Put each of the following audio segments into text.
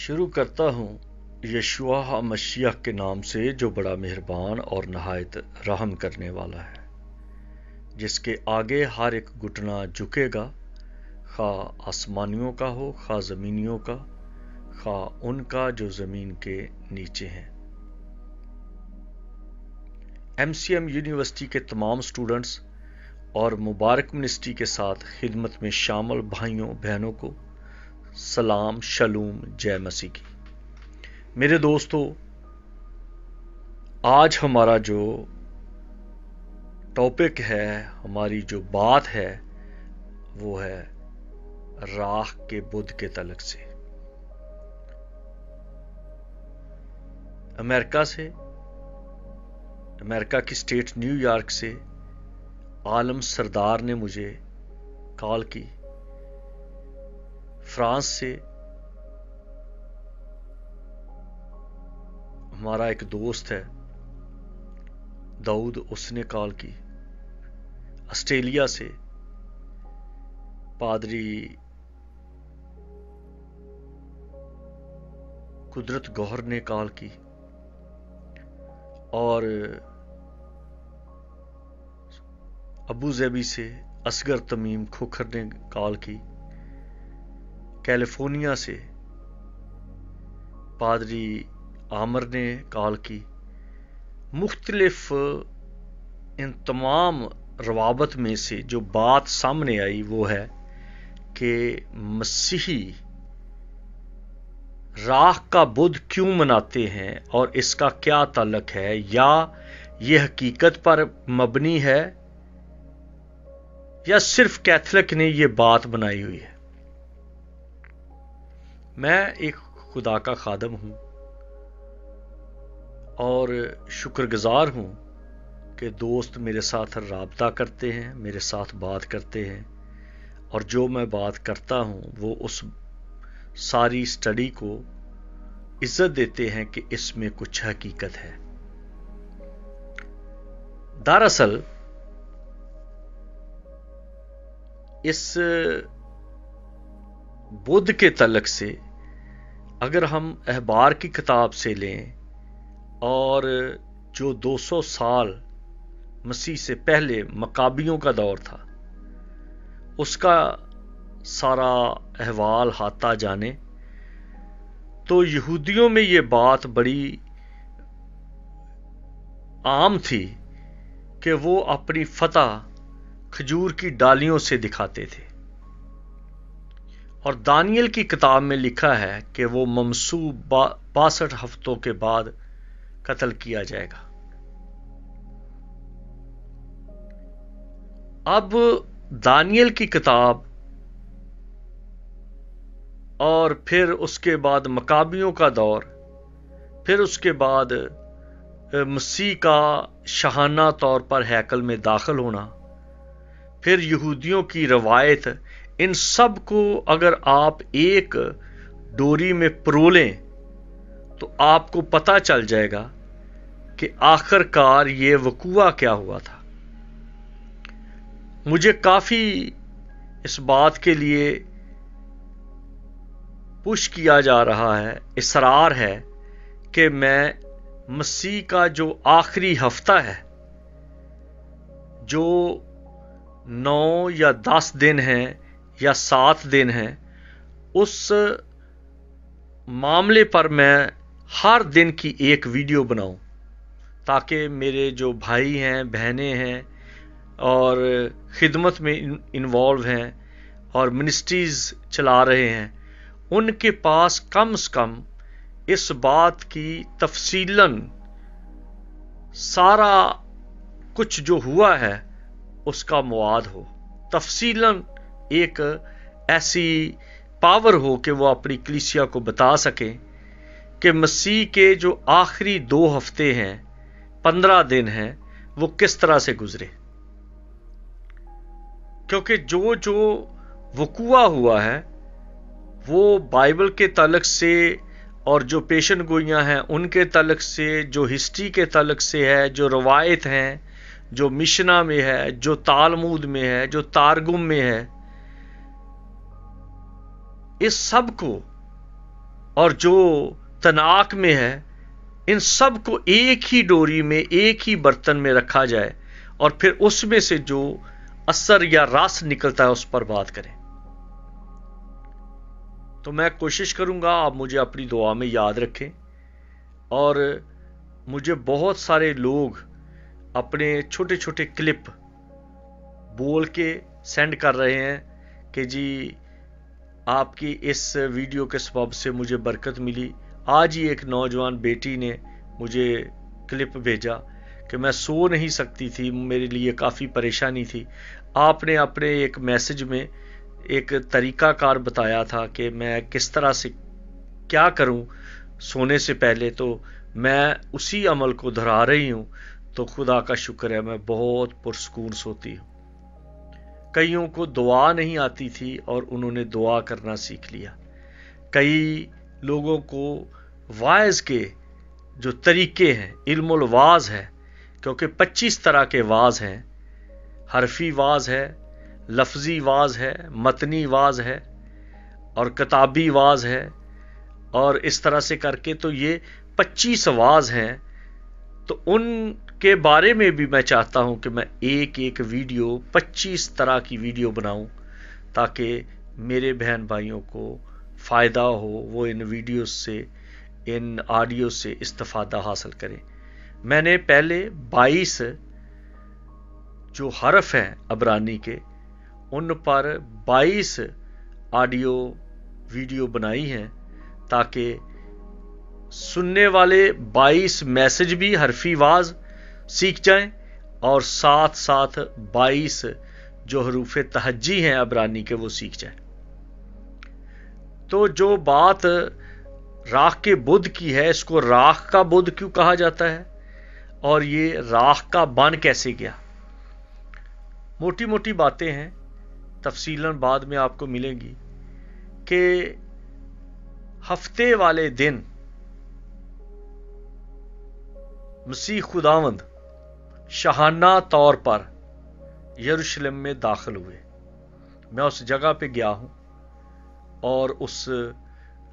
شروع کرتا ہوں یشوع مسیح کے نام سے جو بڑا مہربان اور نہایت رحم کرنے والا ہے، جس کے آگے ہر ایک گھٹنا جھکے گا، خواہ آسمانیوں کا ہو خواہ زمینیوں کا، خواہ ان کا جو زمین کے نیچے ہیں۔ MCM یونیورسٹی کے تمام سٹوڈنٹس اور مبارک منسٹری کے ساتھ خدمت میں شامل بھائیوں بہنوں کو سلام، شلوم، جے مسیح کی۔ میرے دوستو، آج ہمارا جو ٹاپک ہے، ہماری جو بات ہے، وہ ہے راہ کے بدھ کے تعلق سے۔ امریکہ کی اسٹیٹ نیو یارک سے عالم سردار نے مجھے کال کی۔ فرانس سے ہمارا ایک دوست ہے داؤد، اس نے کال کی۔ آسٹریلیا سے پادری قدرت گوہر نے کال کی، اور ابو ظبی سے اصغر تمیم کھوکھر نے کال کی۔ کیلیفورنیا سے پادری عامر نے کال کی۔ مختلف ان تمام روابط میں سے جو بات سامنے آئی وہ ہے کہ مسیحی راہ کا بدھ کیوں مناتے ہیں اور اس کا کیا تعلق ہے، یا یہ حقیقت پر مبنی ہے یا صرف کیتھولک نے یہ بات بنائی ہوئی ہے۔ میں ایک خدا کا خادم ہوں اور شکر گزار ہوں کہ دوست میرے ساتھ رابطہ کرتے ہیں، میرے ساتھ بات کرتے ہیں، اور جو میں بات کرتا ہوں وہ اس ساری اسٹڈی کو عزت دیتے ہیں کہ اس میں کچھ حقیقت ہے۔ دراصل اس بدھ کے تعلق سے اگر ہم احبار کی کتاب سے لیں، اور جو 200 سال مسیح سے پہلے مقابیوں کا دور تھا، اس کا سارا احوال ہاتھا جانے، تو یہودیوں میں یہ بات بڑی عام تھی کہ وہ اپنی فتح کھجور کی ڈالیوں سے دکھاتے تھے، اور دانیل کی کتاب میں لکھا ہے کہ وہ ممسوح 62 ہفتوں کے بعد قتل کیا جائے گا۔ اب دانیل کی کتاب اور پھر اس کے بعد مقابیوں کا دور، پھر اس کے بعد مسیح کا شاہانہ طور پر ہیکل میں داخل ہونا، پھر یہودیوں کی روایت، ان سب کو اگر آپ ایک ڈوری میں پرولیں تو آپ کو پتہ چل جائے گا کہ آخر کار یہ وقوع کیا ہوا تھا۔ مجھے کافی اس بات کے لیے پش کیا جا رہا ہے، اصرار ہے کہ میں مسیح کا جو آخری ہفتہ ہے، جو 9 یا 10 دن ہیں یا 7 دن ہیں، اس معاملے پر میں ہر دن کی ایک ویڈیو بناؤں، تاکہ میرے جو بھائی ہیں، بہنیں ہیں اور خدمت میں انوالو ہیں اور منسٹریز چلا رہے ہیں، ان کے پاس کم سے کم اس بات کی تفصیلاً سارا کچھ جو ہوا ہے اس کا مواد ہو، تفصیلاً ایک ایسی پاور ہو کہ وہ اپنی کلیسیا کو بتا سکیں کہ مسیح کے جو آخری 2 ہفتے ہیں، 15 دن ہیں، وہ کس طرح سے گزرے۔ کیونکہ جو وقوع ہوا ہے وہ بائبل کے تعلق سے، اور جو پیشن گوئیاں ہیں ان کے تعلق سے، جو ہسٹری کے تعلق سے ہے، جو روایت ہیں، جو مشنا میں ہے، جو تالمود میں ہے، جو تارگم میں ہے، اس سب کو اور جو تناک میں ہے، ان سب کو ایک ہی ڈوری میں، ایک ہی برتن میں رکھا جائے اور پھر اس میں سے جو اثر یا رس نکلتا ہے اس پر بات کریں۔ تو میں کوشش کروں گا آپ مجھے اپنی دعا میں یاد رکھیں، اور مجھے بہت سارے لوگ اپنے چھوٹے چھوٹے کلپ بول کے سینڈ کر رہے ہیں کہ جی آپ کی اس ویڈیو کے سبب سے مجھے برکت ملی۔ آج ہی ایک نوجوان بیٹی نے مجھے کلپ بھیجا کہ میں سو نہیں سکتی تھی، میرے لیے کافی پریشانی تھی، آپ نے اپنے ایک میسج میں ایک طریقہ کار بتایا تھا کہ میں کس طرح سے کیا کروں سونے سے پہلے، تو میں اسی عمل کو دہرا رہی ہوں، تو خدا کا شکر ہے میں بہت پرسکون سوتی ہوں۔ کئیوں کو دعا نہیں آتی تھی اور انہوں نے دعا کرنا سیکھ لیا۔ کئی لوگوں کو واعظ کے جو طریقے ہیں، علم الواعظ ہے، کیونکہ 25 طرح کے واعظ ہیں، حرفی واعظ ہے، لفظی واعظ ہے، متنی واعظ ہے اور کتابی واعظ ہے، اور اس طرح سے کر کے تو یہ 25 واعظ ہیں۔ تو ان کے بارے میں بھی میں چاہتا ہوں کہ میں ایک ایک ویڈیو 25 طرح کی ویڈیو بناؤں تاکہ میرے بہن بھائیوں کو فائدہ ہو، وہ ان ویڈیوز سے، ان آڈیو سے استفادہ حاصل کریں۔ میں نے پہلے 22 جو حرف ہیں عبرانی کے، ان پر 22 آڈیو ویڈیو بنائی ہیں تاکہ سننے والے 22 میسج بھی حرفی واعظ سیکھ جائیں اور ساتھ ساتھ 22 جو حروف تہجی ہیں عبرانی کے وہ سیکھ جائیں۔ تو جو بات راکھ کے بدھ کی ہے، اس کو راکھ کا بدھ کیوں کہا جاتا ہے اور یہ راکھ کا بن کیسے گیا؟ موٹی موٹی باتیں ہیں، تفصیلاً بعد میں آپ کو ملیں گی کہ ہفتے والے دن مسیح خداوند شاہانہ طور پر یروشلم میں داخل ہوئے۔ میں اس جگہ پہ گیا ہوں اور اس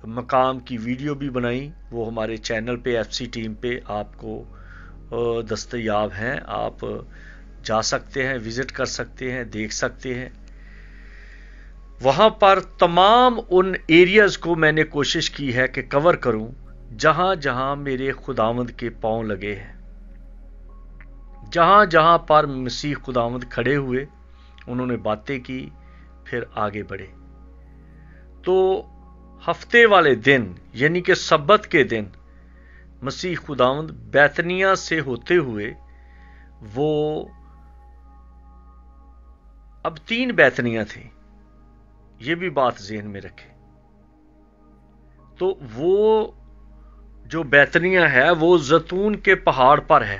مقام کی ویڈیو بھی بنائی، وہ ہمارے چینل پہ ایف سی ٹیم پہ آپ کو دستیاب ہیں، آپ جا سکتے ہیں، وزٹ کر سکتے ہیں، دیکھ سکتے ہیں۔ وہاں پر تمام ان ایریاز کو میں نے کوشش کی ہے کہ کور کروں جہاں جہاں میرے خداوند کے پاؤں لگے ہیں، جہاں جہاں پر مسیح خداوند کھڑے ہوئے، انہوں نے باتیں کی، پھر آگے بڑھے۔ تو ہفتے والے دن یعنی کہ سبت کے دن مسیح خداوند بیتنیہ سے ہوتے ہوئے، وہ اب 3 بیتنیہ تھے، یہ بھی بات ذہن میں رکھیں۔ تو وہ جو بیتنیہ ہے وہ زیتون کے پہاڑ پر ہے،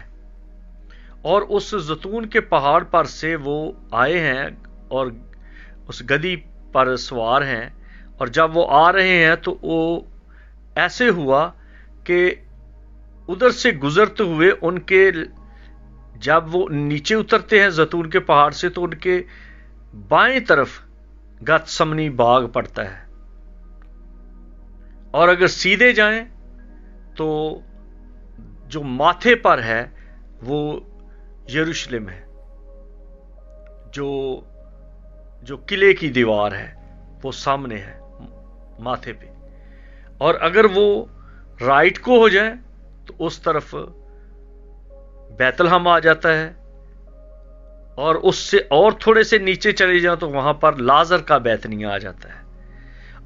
اور اس زیتون کے پہاڑ پر سے وہ آئے ہیں اور اس گدی پر سوار ہیں، اور جب وہ آ رہے ہیں تو وہ ایسے ہوا کہ ادھر سے گزرتے ہوئے ان کے، جب وہ نیچے اترتے ہیں زیتون کے پہاڑ سے تو ان کے بائیں طرف گتسمنی باغ پڑتا ہے، اور اگر سیدھے جائیں تو جو ماتھے پر ہے وہ یروشلم ہے، جو قلعے کی دیوار ہے وہ سامنے ہے ماتھے پہ، اور اگر وہ رائٹ کو ہو جائے تو اس طرف بیت لحم آ جاتا ہے، اور اس سے اور تھوڑے سے نیچے چلے جاؤ تو وہاں پر لازر کا بیتنیہ آ جاتا ہے،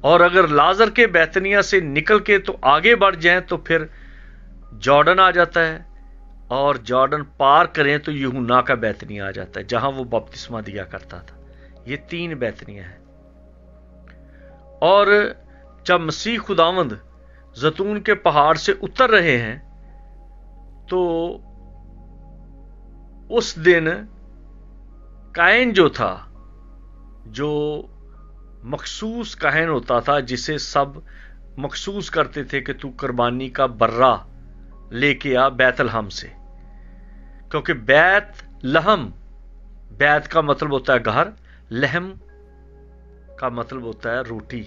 اور اگر لازر کے بیتنیہ سے نکل کے تو آگے بڑھ جائیں تو پھر جارڈن آ جاتا ہے، اور جارڈن پار کریں تو یوحنا کا بیتنیہ آ جاتا ہے جہاں وہ بپتسمہ دیا کرتا تھا۔ یہ 3 بیتنیہ ہیں۔ اور جب مسیح خداوند زیتون کے پہاڑ سے اتر رہے ہیں تو اس دن کاہن جو تھا، جو مخصوص کاہن ہوتا تھا جسے سب مخصوص کرتے تھے کہ تو قربانی کا برہ لے کے آ بیت لحم سے، کیونکہ بیت لحم، بیت کا مطلب ہوتا ہے گھر، لحم کا مطلب ہوتا ہے روٹی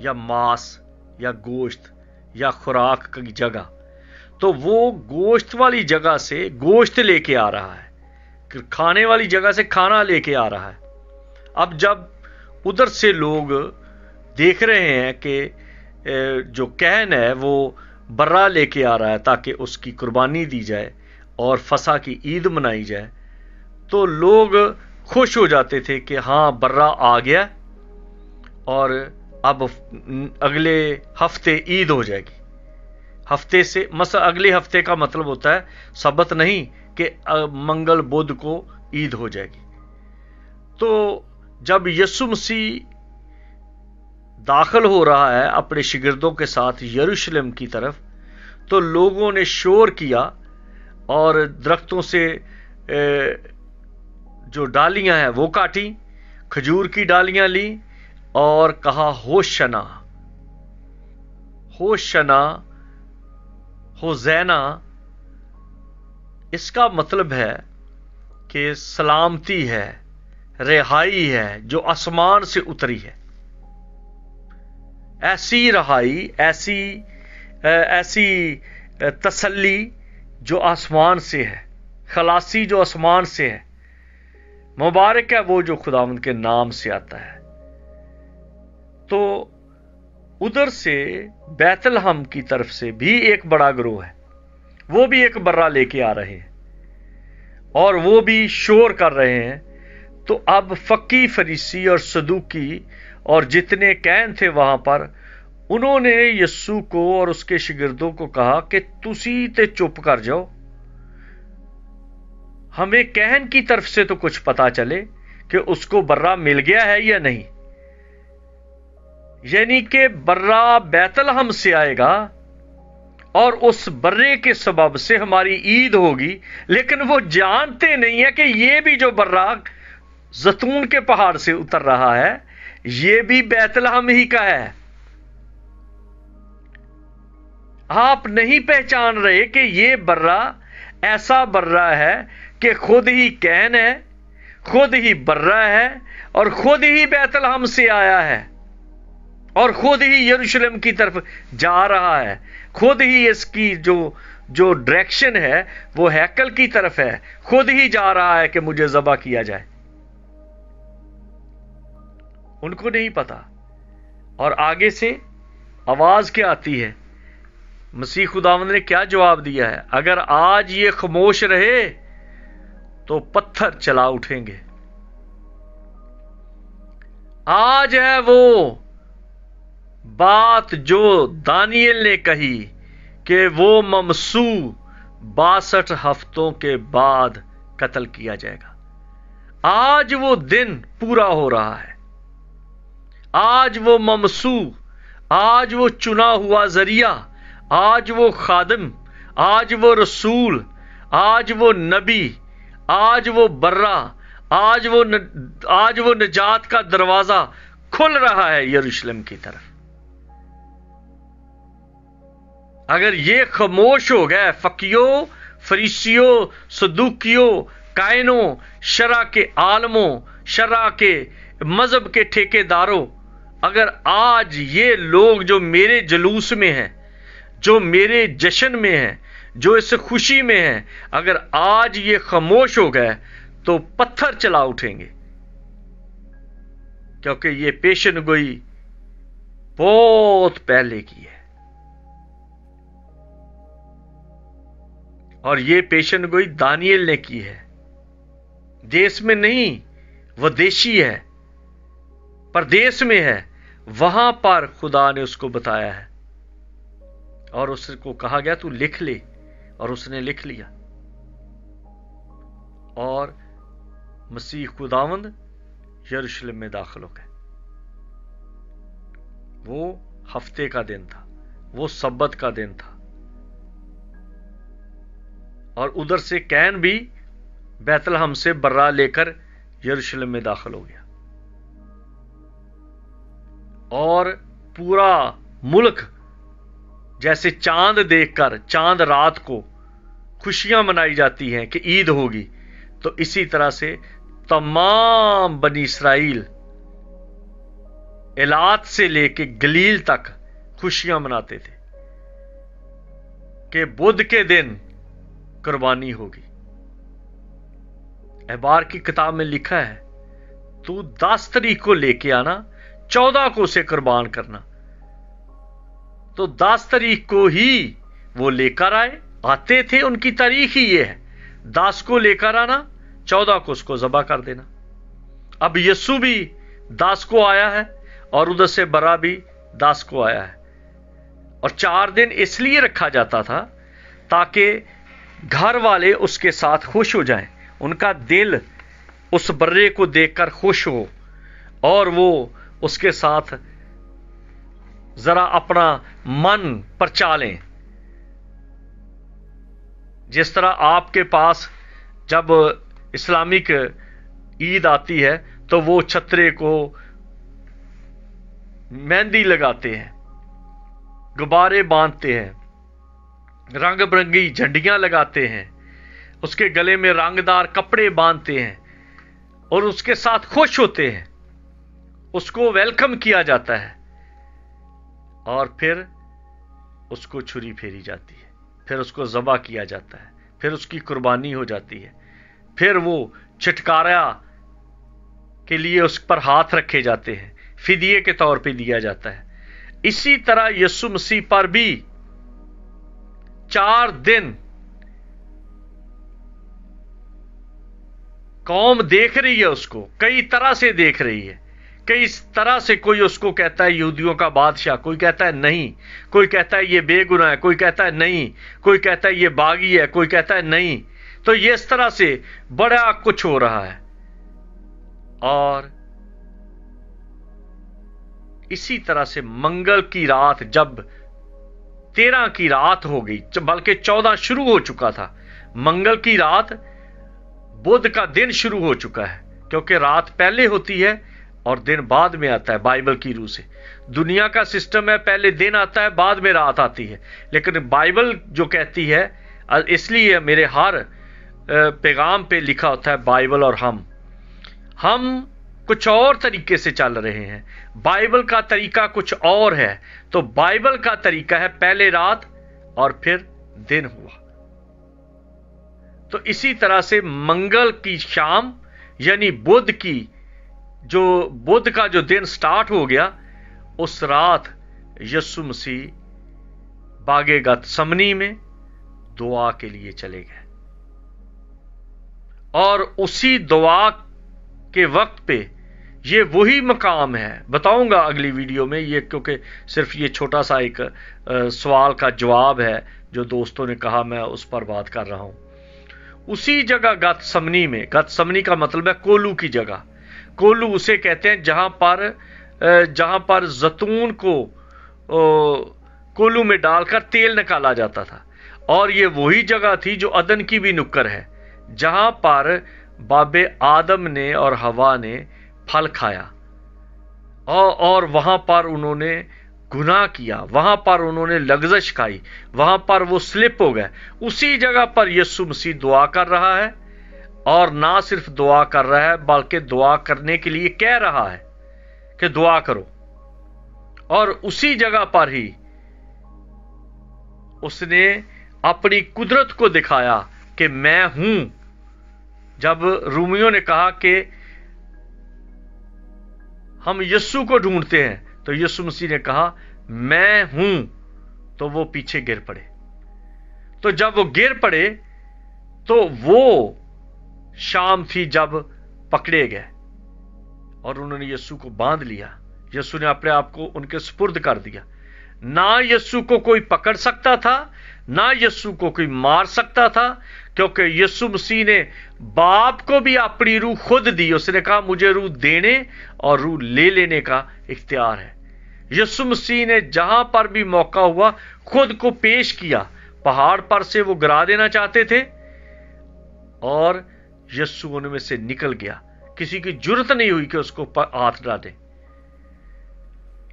یا ماس या गोश्त या खुराक की जगह, तो वो गोश्त वाली जगह से गोश्त लेके आ रहा है, खाने वाली जगह से खाना लेके आ रहा है। अब जब उधर से लोग देख रहे हैं कि जो कहन है वो बर्रा लेके आ रहा है ताकि उसकी कुर्बानी दी जाए और फसा की ईद मनाई जाए, तो लोग खुश हो जाते थे कि हाँ बर्रा आ गया और अब अगले हफ्ते ईद हो जाएगी। हफ्ते से अगले हफ्ते का मतलब होता है सबत नहीं कि मंगल बुध को ईद हो जाएगी। तो जब यीशु मसीह दाखिल हो रहा है अपने शिगिर्दों के साथ यरूशलेम की तरफ, तो लोगों ने शोर किया और दरख्तों से जो डालियां हैं वो काटी, खजूर की डालियां ली और कहा होशना होशना होज़ैना। इसका मतलब है कि सलामती है, रिहाई है जो आसमान से उतरी है। ऐसी रिहाई, ऐसी तसल्ली जो आसमान से है, खलासी जो आसमान से है। मुबारक है वो जो खुदावंद के नाम से आता है। तो उधर से बैतलहम की तरफ से भी एक बड़ा गिरोह है, वो भी एक बर्रा लेके आ रहे हैं और वो भी शोर कर रहे हैं। तो अब फक्की, फरीसी और सदूकी और जितने कहन थे वहां पर, उन्होंने यीशु को और उसके शिगिर्दों को कहा कि तुसी ते चुप कर जाओ, हमें कहन की तरफ से तो कुछ पता चले कि उसको बर्रा मिल गया है या नहीं। यानी कि बर्रा बैतलहम से आएगा और उस बर्रे के सबब से हमारी ईद होगी, लेकिन वो जानते नहीं है कि ये भी जो बर्रा जैतून के पहाड़ से उतर रहा है ये भी बैतलहम ही का है। आप नहीं पहचान रहे कि ये बर्रा ऐसा बर्रा है कि खुद ही कहन है, खुद ही बर्रा है और खुद ही बैतलहम से आया है और खुद ही यरूशलेम की तरफ जा रहा है। खुद ही इसकी जो डायरेक्शन है वो हैकल की तरफ है, खुद ही जा रहा है कि मुझे ज़बह किया जाए। उनको नहीं पता। और आगे से आवाज क्या आती है, मसीह खुदावंद ने क्या जवाब दिया है, अगर आज ये खामोश रहे तो पत्थर चला उठेंगे। आज है वो बात जो दानियल ने कही कि वो ममसू 62 हफ्तों के बाद कत्ल किया जाएगा। आज वो दिन पूरा हो रहा है। आज वो ममसू, आज वो चुना हुआ जरिया, आज वो खादिम, आज वो रसूल, आज वो नबी, आज वो बर्रा, आज वो निजात का दरवाजा खुल रहा है यरूशलेम की तरफ। अगर ये खामोश हो गए, फकीयों, फरीसियों, सदूकियों, कायनों, शरा के आलमों, शरा के मजहब के ठेकेदारों, अगर आज ये लोग जो मेरे जुलूस में हैं, जो मेरे जश्न में हैं, जो इस खुशी में हैं, अगर आज ये खामोश हो गए तो पत्थर चला उठेंगे, क्योंकि ये पेशन गोई बहुत पहले की है। और ये पेशन गोई दानियल ने की है। देश में नहीं, विदेशी है, परदेश में है, वहां पर खुदा ने उसको बताया है और उसको कहा गया तू लिख ले, और उसने लिख लिया। और मसीह खुदावंद यरूशलेम में दाखिल हो गए। वो हफ्ते का दिन था, वो सब्बत का दिन था। और उधर से कैन भी बैतलहम से बर्रा लेकर यरूशलेम में दाखिल हो गया। और पूरा मुल्क जैसे चांद देखकर, चांद रात को खुशियां मनाई जाती हैं कि ईद होगी, तो इसी तरह से तमाम बनी इसराइल, एलात से लेके गलील तक खुशियां मनाते थे कि बुध के दिन कुर्बानी होगी। अहबार की किताब में लिखा है, तू 10 तारीख को लेके आना, 14 को उसे कुर्बान करना। तो 10 तारीख को ही वो लेकर आते थे, उनकी तारीख ही ये है, 10 को लेकर आना, 14 को उसको ज़बह कर देना। अब यीशु भी 10 को आया है और उधर से बरा भी 10 को आया है। और 4 दिन इसलिए रखा जाता था ताकि घर वाले उसके साथ खुश हो जाएं, उनका दिल उस बर्रे को देखकर खुश हो और वो उसके साथ जरा अपना मन परचा लें। जिस तरह आपके पास जब इस्लामिक ईद आती है तो वो छतरे को मेहंदी लगाते हैं, गुब्बारे बांधते हैं, रंग बिरंगी झंडियां लगाते हैं, उसके गले में रंगदार कपड़े बांधते हैं और उसके साथ खुश होते हैं, उसको वेलकम किया जाता है। और फिर उसको छुरी फेरी जाती है, फिर उसको ज़बह किया जाता है, फिर उसकी कुर्बानी हो जाती है, फिर वो छुटकारा के लिए उस पर हाथ रखे जाते हैं, फिदिये के तौर पे दिया जाता है। इसी तरह यीशु मसीह पर भी 4 दिन कौम देख रही है, उसको कई तरह से देख रही है, कई तरह से। कोई उसको कहता है यहूदियों का बादशाह, कोई कहता है नहीं, कोई कहता है ये बेगुनाह है, कोई कहता है नहीं, कोई कहता है ये बागी है, कोई कहता है नहीं। तो ये इस तरह से बड़ा कुछ हो रहा है। और इसी तरह से मंगल की रात, जब 13 की रात हो गई, बल्कि 14 शुरू हो चुका था, मंगल की रात बुध का दिन शुरू हो चुका है, क्योंकि रात पहले होती है और दिन बाद में आता है। बाइबल की रूह से दुनिया का सिस्टम है, पहले दिन आता है, बाद में रात आती है। लेकिन बाइबल जो कहती है, इसलिए मेरे हर पैगाम पे लिखा होता है बाइबल और हम कुछ और तरीके से चल रहे हैं, बाइबल का तरीका कुछ और है। तो बाइबल का तरीका है पहले रात और फिर दिन हुआ। तो इसी तरह से मंगल की शाम यानी बुध का जो दिन स्टार्ट हो गया, उस रात यीशु मसीह बागे गतसमनी में दुआ के लिए चले गए। और उसी दुआ के वक्त पे ये वही मकाम है, बताऊंगा अगली वीडियो में ये, क्योंकि सिर्फ ये छोटा सा एक सवाल का जवाब है जो दोस्तों ने कहा, मैं उस पर बात कर रहा हूं। उसी जगह गतसमनी में, गतसमनी का मतलब है कोलू की जगह, कोलू उसे कहते हैं जहां पर जैतून को कोलू में डालकर तेल निकाला जाता था। और ये वही जगह थी जो अदन की भी नुक्कर है, जहां पर बाबे आदम ने और हवा ने फल खाया और वहां पर उन्होंने गुनाह किया, वहां पर उन्होंने लग्जश खाई, वहां पर वो स्लिप हो गए। उसी जगह पर यीशु मसीह दुआ कर रहा है, और ना सिर्फ दुआ कर रहा है बल्कि दुआ करने के लिए कह रहा है कि दुआ करो। और उसी जगह पर ही उसने अपनी कुदरत को दिखाया कि मैं हूं। जब रूमियों ने कहा कि हम यीशु को ढूंढते हैं, तो यीशु मसीह ने कहा मैं हूं, तो वो पीछे गिर पड़े। तो जब वो गिर पड़े तो वो शाम थी जब पकड़े गए और उन्होंने यीशु को बांध लिया। यीशु ने अपने आप को उनके सुपुर्द कर दिया। ना यीशु को कोई पकड़ सकता था, ना यीशु को कोई मार सकता था, क्योंकि यीशु मसीह ने बाप को भी अपनी रूह खुद दी। उसने कहा मुझे रूह देने और रूह ले लेने का इख्तियार है। यीशु मसीह ने जहां पर भी मौका हुआ खुद को पेश किया। पहाड़ पर से वो गिरा देना चाहते थे और यीशु उनमें से निकल गया, किसी की जुर्रत नहीं हुई कि उसको हाथ डाले।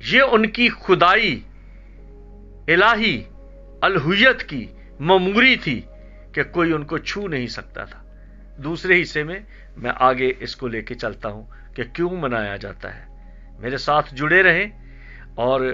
ये उनकी खुदाई इलाही अलहुयत की ममूरी थी कि कोई उनको छू नहीं सकता था। दूसरे हिस्से में मैं आगे इसको लेके चलता हूं कि क्यों मनाया जाता है। मेरे साथ जुड़े रहें और